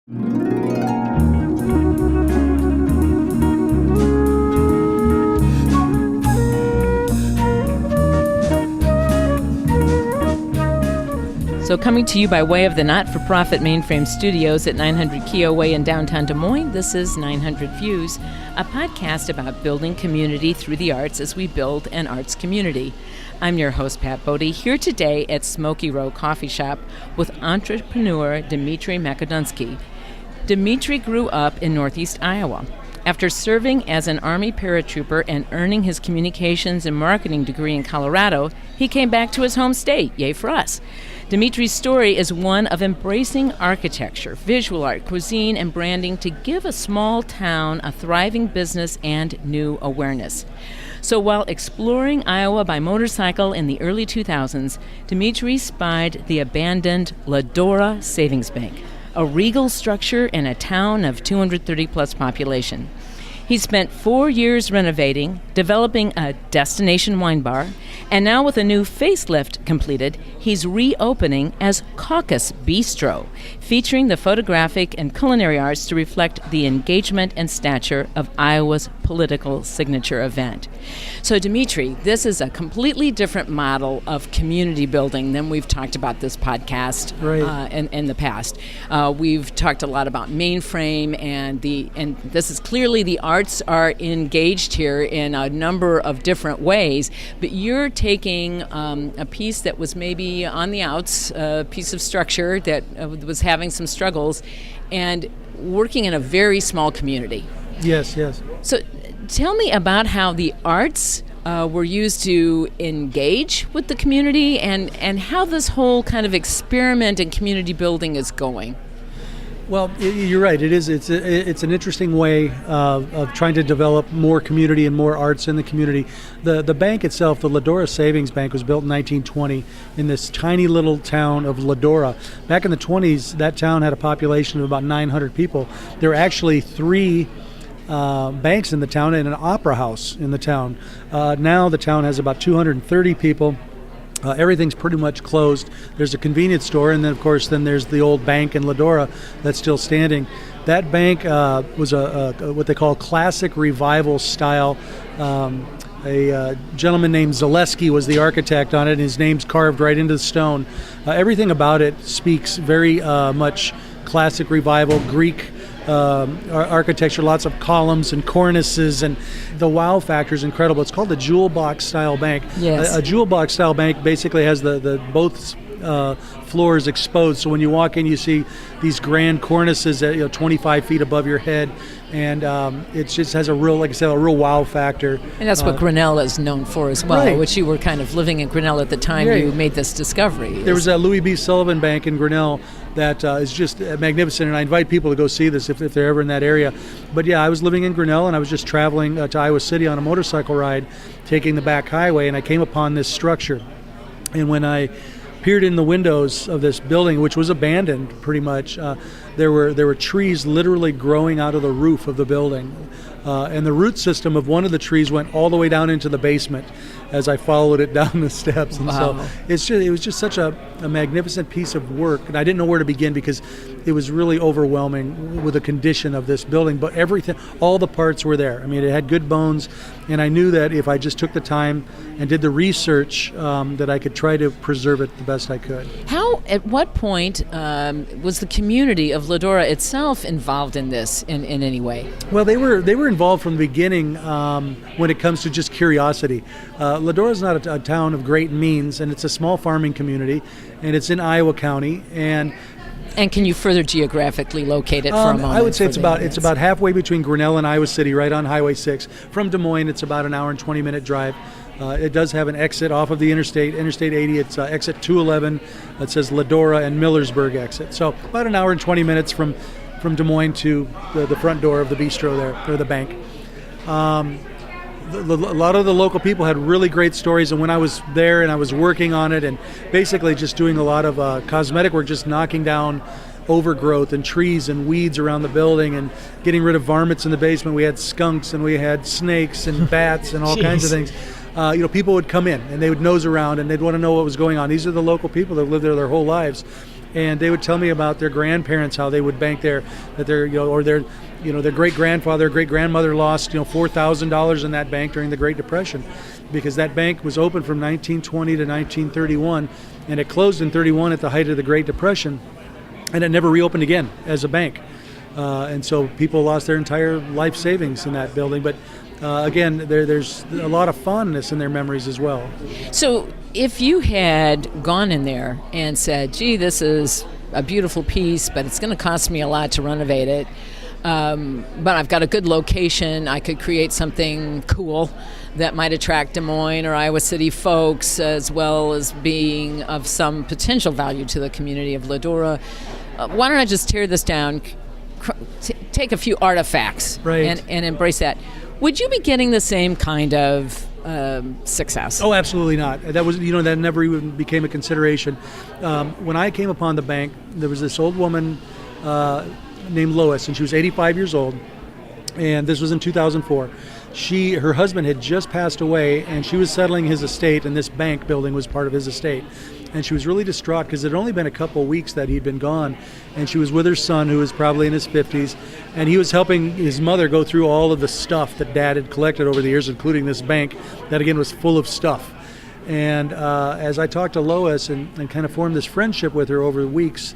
So coming to you by way of the not-for-profit Mainframe Studios at 900 Keough Way in downtown Des Moines, this is 900 Views, a podcast about building community through the arts as we build an arts community. I'm your host, Pat Bodie, here today at Smoky Row Coffee Shop with entrepreneur Dimitri Makedonsky. Dimitri grew up in Northeast Iowa. After serving as an Army paratrooper and earning his communications and marketing degree in Colorado, he came back to his home state. Yay for us. Dimitri's story is one of embracing architecture, visual art, cuisine, and branding to give a small town a thriving business and new awareness. So while exploring Iowa by motorcycle in the early 2000s, Dimitri spied the abandoned Ladora Savings Bank, a regal structure in a town of 230-plus population. He spent 4 years renovating, developing a destination wine bar, and now with a new facelift completed, he's reopening as Caucus Bistro, featuring the photographic and culinary arts to reflect the engagement and stature of Iowa's political signature event. So Dimitri, this is a completely different model of community building than we've talked about this podcast in the past. We've talked a lot about Mainframe, and this is clearly the arts are engaged here in a number of different ways, but you're taking a piece that was maybe on the outs, a piece of structure that was having some struggles, and working in a very small community. Yes. So tell me about how the arts were used to engage with the community, and how this whole kind of experiment in community building is going. Well, you're right. It's an interesting way of trying to develop more community and more arts in the community. The bank itself, the Ladora Savings Bank, was built in 1920 in this tiny little town of Ladora. Back in the 20s, that town had a population of about 900 people. There were actually three banks in the town and an opera house in the town. Now the town has about 230 people. Everything's pretty much closed. There's a convenience store, and then, of course, there's the old bank in Ladora that's still standing. That bank was a what they call classic revival style. A gentleman named Zaleski was the architect on it, and his name's carved right into the stone. Everything about it speaks very much classic revival, Greek architecture, lots of columns and cornices, and the wow factor is incredible. It's called the jewel box style bank. Yes. A jewel box style bank basically has the both floors exposed, so when you walk in you see these grand cornices at 25 feet above your head, and it just has a real, like I said, a real wow factor. And that's what Grinnell is known for as well, right. Which you were kind of living in Grinnell at the time you made this discovery. There was a Louis B. Sullivan Bank in Grinnell that is just magnificent, and I invite people to go see this if they're ever in that area. But yeah, I was living in Grinnell, and I was just traveling to Iowa City on a motorcycle ride, taking the back highway, and I came upon this structure. And when I peered in the windows of this building, which was abandoned pretty much, there were trees literally growing out of the roof of the building. And the root system of one of the trees went all the way down into the basement as I followed it down the steps. And wow. So it was just such a magnificent piece of work. And I didn't know where to begin because it was really overwhelming with the condition of this building. But everything, all the parts were there. I mean, it had good bones. And I knew that if I just took the time and did the research, that I could try to preserve it the best I could. At what point was the community of Ladora itself involved in this in any way? Well, they were involved from the beginning when it comes to just curiosity. Ladora is not a town of great means, and it's a small farming community, and it's in Iowa County. And can you further geographically locate it for a moment? I would say it's about halfway between Grinnell and Iowa City, right on Highway 6. From Des Moines, it's about an hour and 20-minute drive. It does have an exit off of the Interstate 80. It's exit 211. It says Ladora and Millersburg exit. So about an hour and 20 minutes from Des Moines to the front door of the bistro there, or the bank. A lot of the local people had really great stories, and when I was there and I was working on it and basically just doing a lot of cosmetic work, just knocking down overgrowth and trees and weeds around the building and getting rid of varmints in the basement. We had skunks and we had snakes and bats and all kinds of things. People would come in and they would nose around and they'd want to know what was going on. These are the local people that lived there their whole lives. And they would tell me about their grandparents, how they would bank there, that their, or their great-grandfather, great-grandmother lost, $4,000 in that bank during the Great Depression, because that bank was open from 1920 to 1931, and it closed in 31 at the height of the Great Depression, and it never reopened again as a bank. And so people lost their entire life savings in that building. But again, there's a lot of fondness in their memories as well. So if you had gone in there and said, gee, this is a beautiful piece, but it's going to cost me a lot to renovate it, but I've got a good location, I could create something cool that might attract Des Moines or Iowa City folks, as well as being of some potential value to the community of Ladora. Why don't I just tear this down, take a few artifacts, right, and embrace that? Would you be getting the same kind of success? Oh, absolutely not. That was, that never even became a consideration. When I came upon the bank, there was this old woman named Lois, and she was 85 years old, and this was in 2004. Her husband had just passed away, and she was settling his estate, and this bank building was part of his estate. And she was really distraught because it had only been a couple of weeks that he'd been gone, and she was with her son, who was probably in his 50s, and he was helping his mother go through all of the stuff that Dad had collected over the years, including this bank that, again, was full of stuff. And as I talked to Lois and kind of formed this friendship with her over the weeks,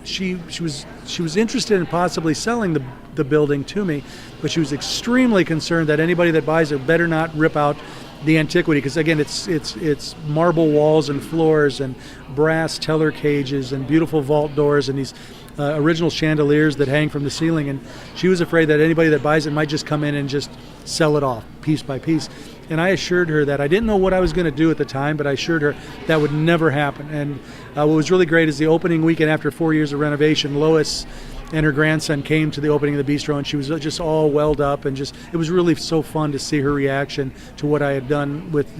she was interested in possibly selling the building to me, but she was extremely concerned that anybody that buys it better not rip out the antiquity, because again, it's marble walls and floors and brass teller cages and beautiful vault doors and these original chandeliers that hang from the ceiling. And she was afraid that anybody that buys it might just come in and just sell it off piece by piece. And I assured her that I didn't know what I was going to do at the time, but I assured her that would never happen. And what was really great is the opening weekend after 4 years of renovation, Lois and her grandson came to the opening of the bistro, and she was just all welled up, and it was really so fun to see her reaction to what I had done with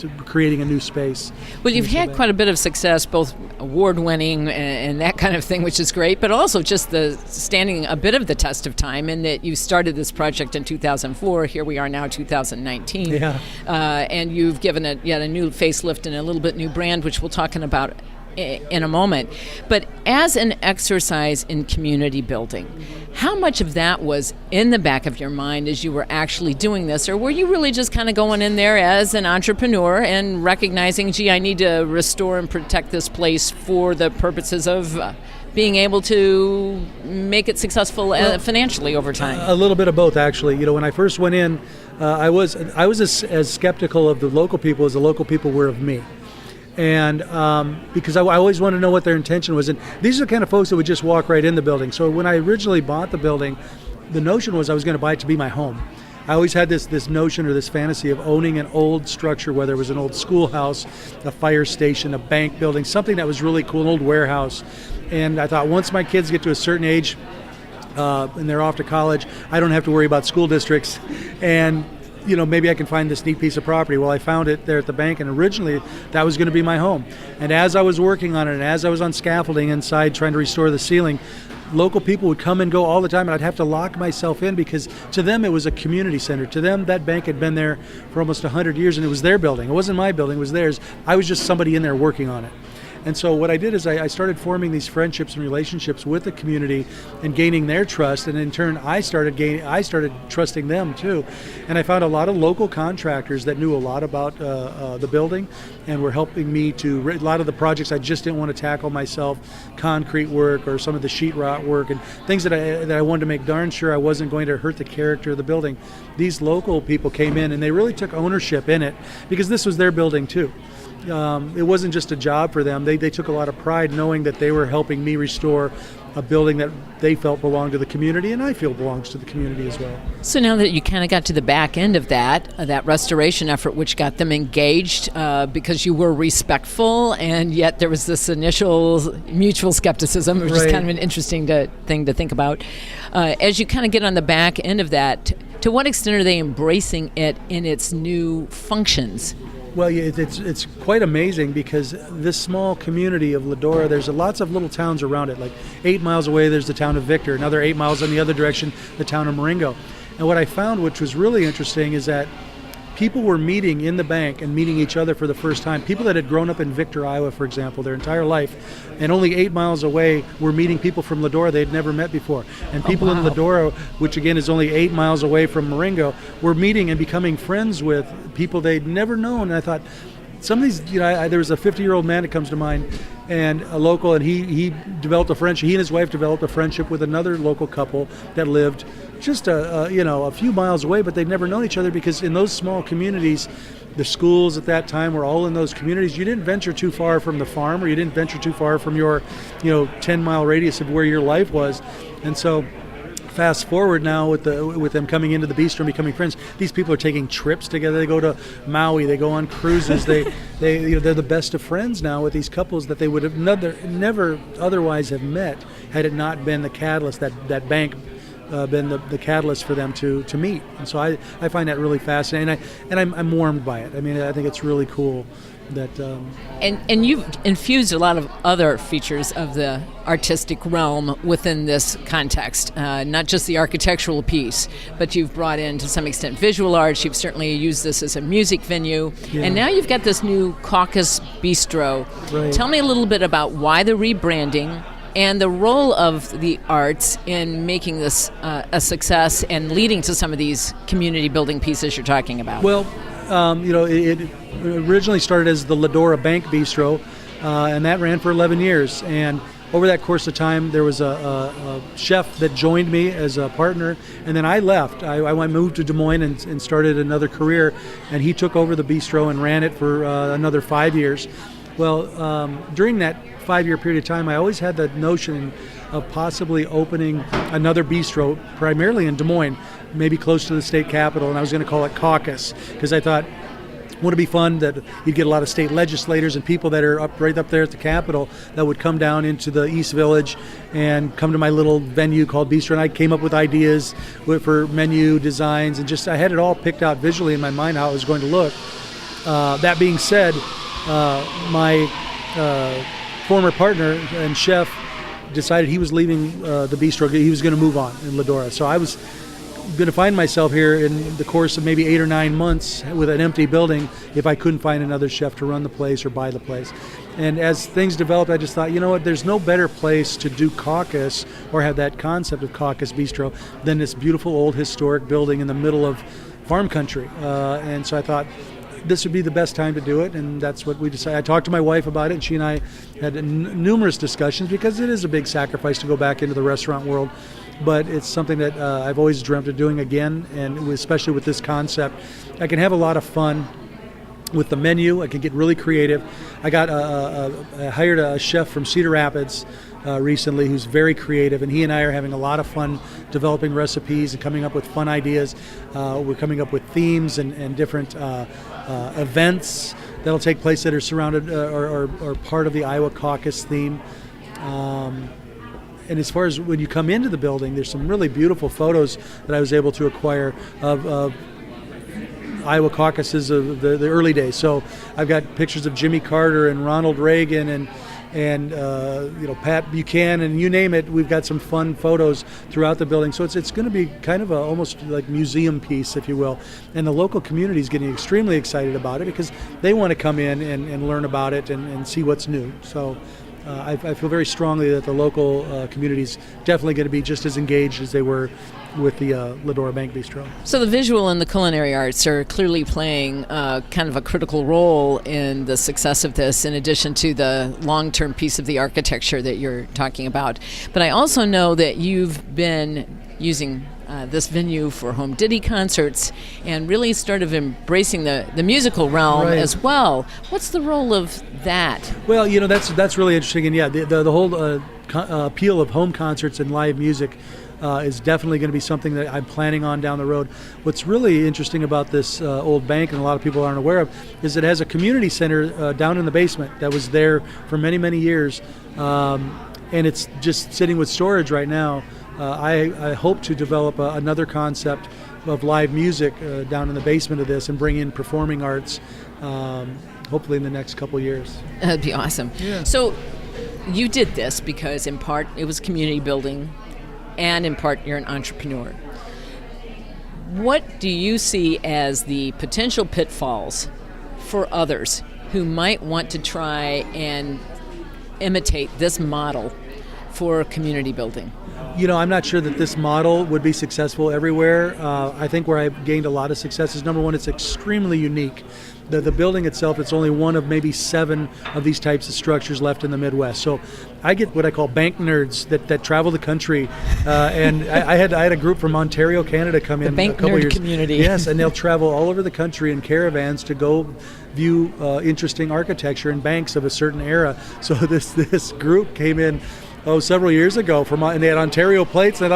to creating a new space. Well, you've had quite a bit of success, both award-winning and that kind of thing, which is great, but also just standing a bit of the test of time, in that you started this project in 2004. Here we are now, 2019, yeah. And you've given it yet a new facelift and a little bit new brand, which we'll talk about in a moment. But as an exercise in community building, how much of that was in the back of your mind as you were actually doing this, or were you really just kind of going in there as an entrepreneur and recognizing, gee, I need to restore and protect this place for the purposes of being able to make it successful financially over time? A little bit of both, actually. When I first went in, I was as skeptical of the local people as the local people were of me. And because I always wanted to know what their intention was. And these are the kind of folks that would just walk right in the building. So when I originally bought the building, the notion was I was going to buy it to be my home. I always had this notion or this fantasy of owning an old structure, whether it was an old schoolhouse, a fire station, a bank building, something that was really cool, an old warehouse. And I thought once my kids get to a certain age and they're off to college, I don't have to worry about school districts. And maybe I can find this neat piece of property. Well, I found it there at the bank, and originally that was going to be my home. And as I was working on it, and as I was on scaffolding inside trying to restore the ceiling, local people would come and go all the time, and I'd have to lock myself in, because to them it was a community center. To them, that bank had been there for almost 100 years, and it was their building. It wasn't my building, it was theirs. I was just somebody in there working on it. And so what I did is I started forming these friendships and relationships with the community and gaining their trust, and in turn I started trusting them too. And I found a lot of local contractors that knew a lot about the building and were helping me to a lot of the projects I just didn't want to tackle myself, concrete work or some of the sheetrock work and things that I wanted to make darn sure I wasn't going to hurt the character of the building. These local people came in and they really took ownership in it, because this was their building too. It wasn't just a job for them. They took a lot of pride knowing that they were helping me restore a building that they felt belonged to the community, and I feel belongs to the community as well. So now that you kind of got to the back end of that restoration effort, which got them engaged because you were respectful, and yet there was this initial mutual skepticism, which is kind of an interesting thing to think about. As you kind of get on the back end of that, to what extent are they embracing it in its new functions? Well, it's quite amazing, because this small community of Ladora, there's lots of little towns around it. Like 8 miles away, there's the town of Victor. Another 8 miles in the other direction, the town of Marengo. And what I found, which was really interesting, is that people were meeting in the bank and meeting each other for the first time. People that had grown up in Victor, Iowa, for example, their entire life, and only 8 miles away were meeting people from Ladora they'd never met before. And people in Ladora, which again is only 8 miles away from Marengo, were meeting and becoming friends with people they'd never known. And I thought, some of these, there was a 50-year-old man that comes to mind, and a local, and he developed a friendship. He and his wife developed a friendship with another local couple that lived just a few miles away, but they'd never known each other, because in those small communities, the schools at that time were all in those communities. You didn't venture too far from the farm, or you didn't venture too far from your 10-mile radius of where your life was. And so fast forward now with them coming into the bistro and becoming friends, these people are taking trips together. They go to Maui, they go on cruises. they're the best of friends now with these couples that they would have never otherwise have met had it not been the catalyst, that bank been the catalyst for them to meet. And so I find that really fascinating, and I'm warmed by it. I mean, I think it's really cool that and you've infused a lot of other features of the artistic realm within this context, not just the architectural piece, but you've brought in to some extent visual arts. You've certainly used this as a music venue, and now you've got this new Caucus Bistro. Right. Tell me a little bit about why the rebranding and the role of the arts in making this a success and leading to some of these community building pieces you're talking about. Well, it originally started as the Ladora Bank Bistro, and that ran for 11 years. And over that course of time, there was a chef that joined me as a partner, and then I left. I moved to Des Moines and started another career, and he took over the bistro and ran it for another 5 years. Well, during that 5-year period of time, I always had the notion of possibly opening another bistro, primarily in Des Moines, maybe close to the state capitol, and I was going to call it Caucus, because I thought, wouldn't it be fun that you'd get a lot of state legislators and people that are right up there at the Capitol that would come down into the East Village and come to my little venue called Bistro, and I came up with ideas for menu designs, and I had it all picked out visually in my mind how it was going to look. That being said, my former partner and chef decided he was leaving the bistro. He was going to move on in Ladora. So I was going to find myself here in the course of maybe 8 or 9 months with an empty building if I couldn't find another chef to run the place or buy the place. And as things developed, I just thought, you know what, there's no better place to do Caucus or have that concept of Caucus Bistro than this beautiful old historic building in the middle of farm country. And so I thought, this would be the best time to do it, and that's what we decided. I talked to my wife about it, and she and I had numerous discussions, because it is a big sacrifice to go back into the restaurant world, but it's something that I've always dreamt of doing again, and especially with this concept. I can have a lot of fun with the menu. I can get really creative. I hired a chef from Cedar Rapids recently who's very creative, and he and I are having a lot of fun developing recipes and coming up with fun ideas. We're coming up with themes and different events that'll take place that are surrounded or part of the Iowa Caucus theme. And as far as when you come into the building, there's some really beautiful photos that I was able to acquire of Iowa caucuses of the early days. So I've got pictures of Jimmy Carter and Ronald Reagan and Pat Buchanan, you name it. We've got some fun photos throughout the building. So it's going to be kind of almost like museum piece, if you will. And the local community is getting extremely excited about it, because they want to come in and learn about it and see what's new. So I feel very strongly that the local community is definitely going to be just as engaged as they were with the Ladora Bank Bistro. So the visual and the culinary arts are clearly playing kind of a critical role in the success of this, in addition to the long-term piece of the architecture that you're talking about. But I also know that you've been using this venue for home ditty concerts and really started embracing the musical realm as well. What's the role of that? Well, that's really interesting, and yeah, the whole appeal of home concerts and live music is definitely going to be something that I'm planning on down the road. What's really interesting about this old bank, and a lot of people aren't aware of, is it has a community center down in the basement that was there for many, many years, and it's just sitting with storage right now. I hope to develop another concept of live music down in the basement of this and bring in performing arts, hopefully in the next couple years. That'd be awesome. Yeah. So you did this because in part it was community building, and in part you're an entrepreneur. What do you see as the potential pitfalls for others who might want to try and imitate this model for community building? I'm not sure that this model would be successful everywhere. I think where I've gained a lot of success is, number one, it's extremely unique. The building itself, it's only one of maybe 7 of these types of structures left in the Midwest. So I get what I call bank nerds that travel the country. And I had a group from Ontario, Canada come in a couple years. Community. Yes, and they'll travel all over the country in caravans to go view interesting architecture and banks of a certain era. So this group came in several years ago and they had Ontario plates, and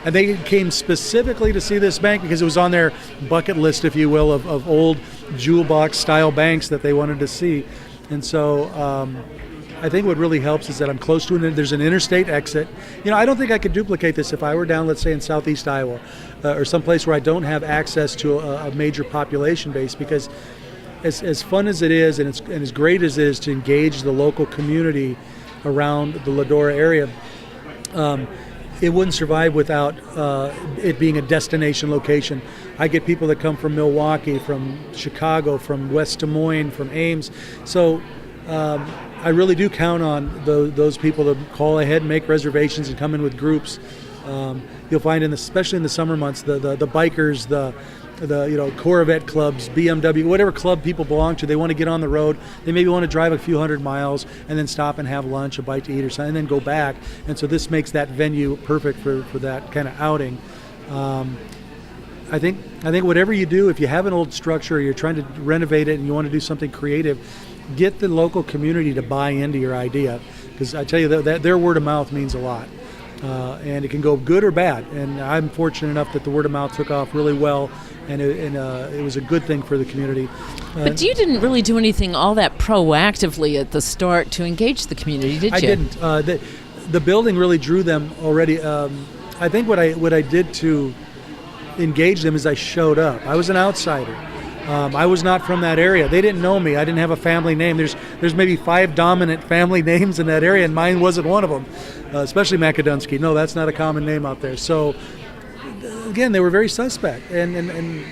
they came specifically to see this bank because it was on their bucket list, if you will, of old jewel box style banks that they wanted to see. And so I think what really helps is that I'm close to it. There's an interstate exit. I don't think I could duplicate this if I were down, let's say, in southeast Iowa or someplace where I don't have access to a major population base, because as fun as it is and as great as it is to engage the local community around the Ladora area, it wouldn't survive without it being a destination location. I get people that come from Milwaukee, from Chicago, from West Des Moines, from Ames. So I really do count on those people to call ahead and make reservations and come in with groups. You'll find, especially in the summer months, the bikers, the Corvette clubs, BMW, whatever club people belong to, they want to get on the road. They maybe want to drive a few hundred miles and then stop and have lunch, a bite to eat or something, and then go back. And so this makes that venue perfect for that kind of outing. I think whatever you do, if you have an old structure or you're trying to renovate it and you want to do something creative, get the local community to buy into your idea, because I tell you that their word of mouth means a lot. And it can go good or bad. And I'm fortunate enough that the word of mouth took off really well, and it was a good thing for the community. But you didn't really do anything all that proactively at the start to engage the community, did you? I didn't. The building really drew them already. I think what I did to engage them is I showed up. I was an outsider. I was not from that area. They didn't know me. I didn't have a family name. There's maybe 5 dominant family names in that area, and mine wasn't one of them, especially Makedonsky. No, that's not a common name out there. So, again, they were very suspect, and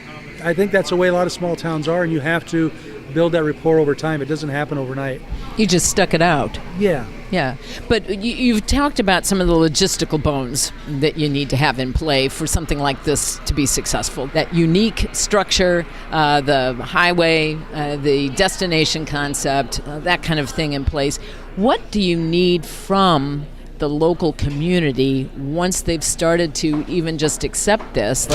I think that's the way a lot of small towns are, and you have to build that rapport over time. It doesn't happen overnight. You just stuck it out. Yeah. Yeah, but you've talked about some of the logistical bones that you need to have in play for something like this to be successful. That unique structure, the highway, the destination concept, that kind of thing in place. What do you need from the local community once they've started to even just accept this?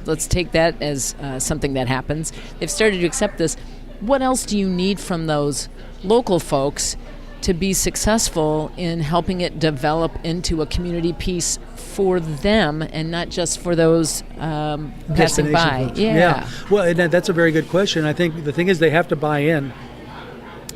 Let's take that as something that happens. They've started to accept this. What else do you need from those local folks to be successful in helping it develop into a community piece for them and not just for those passing by? Folks. Yeah. Well, and that's a very good question. I think the thing is they have to buy in.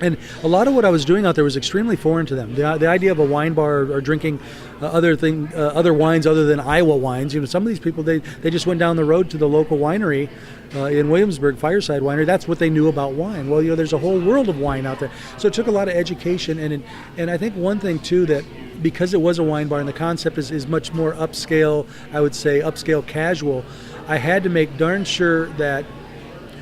And a lot of what I was doing out there was extremely foreign to them. The idea of a wine bar or drinking other wines other than Iowa wines. Some of these people, they just went down the road to the local winery in Williamsburg, Fireside Winery. That's what they knew about wine. Well, there's a whole world of wine out there. So it took a lot of education. And I think one thing, too, that because it was a wine bar and the concept is much more upscale, I would say upscale casual, I had to make darn sure that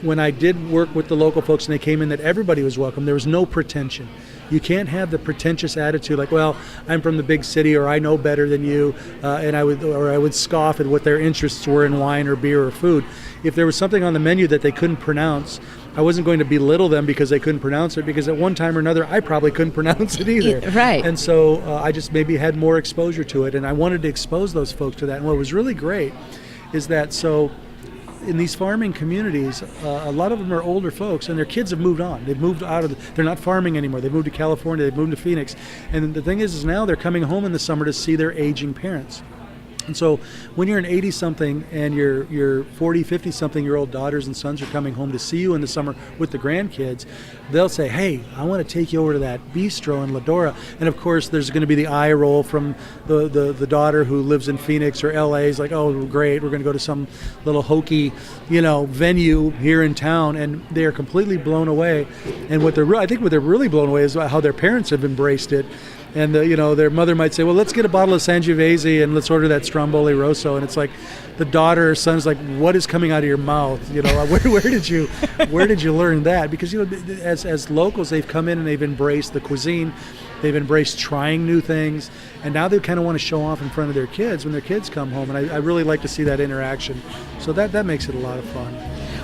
when I did work with the local folks and they came in, that everybody was welcome. There was no pretension. You can't have the pretentious attitude like, well, I'm from the big city, or I know better than you, and I would scoff at what their interests were in wine or beer or food. If there was something on the menu that they couldn't pronounce, I wasn't going to belittle them because they couldn't pronounce it, because at one time or another I probably couldn't pronounce it either. Right. And so I just maybe had more exposure to it, and I wanted to expose those folks to that. And what was really great is that in these farming communities, a lot of them are older folks, and their kids have moved on. They've moved they're not farming anymore. They've moved to California. They've moved to Phoenix. And the thing is now they're coming home in the summer to see their aging parents. And so when you're an 80-something and your 40, 50-something-year-old daughters and sons are coming home to see you in the summer with the grandkids, they'll say, hey, I want to take you over to that bistro in Ladora. And, of course, there's going to be the eye roll from the daughter who lives in Phoenix or L.A. is like, oh, great, we're going to go to some little hokey, venue here in town. And they are completely blown away. And I think what they're really blown away is how their parents have embraced it. and their mother might say, well, let's get a bottle of Sangiovese and let's order that Stromboli Rosso, and it's like the daughter or son's like, what is coming out of your mouth? Where did you learn that? Because as locals, they've come in and they've embraced the cuisine, they've embraced trying new things, and now they kind of want to show off in front of their kids when their kids come home, and I really like to see that interaction. So that makes it a lot of fun.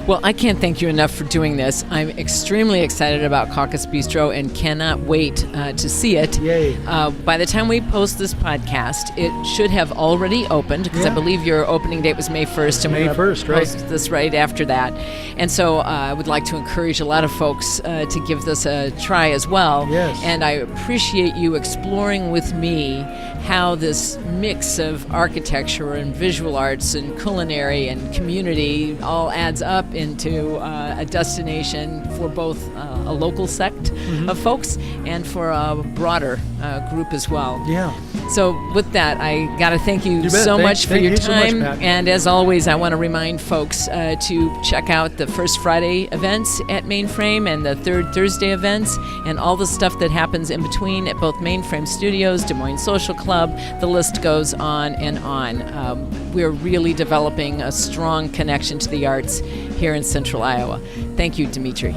Well, I can't thank you enough for doing this. I'm extremely excited about Caucus Bistro and cannot wait to see it. Yay. By the time we post this podcast, it should have already opened, because I believe your opening date was May 1st. And May 1st, right. Post this right after that. And so I would like to encourage a lot of folks to give this a try as well. Yes. And I appreciate you exploring with me how this mix of architecture and visual arts and culinary and community all adds up into a destination for both a local sect of folks and for a broader group as well. Yeah. So with that, I got to thank you bet. so much for Thank your you so much, time. Pat. And as always, I want to remind folks to check out the First Friday events at Mainframe and the Third Thursday events and all the stuff that happens in between at both Mainframe Studios, Des Moines Social Club. The list goes on and on. We're really developing a strong connection to the arts here in Central Iowa. Thank you, Dimitri.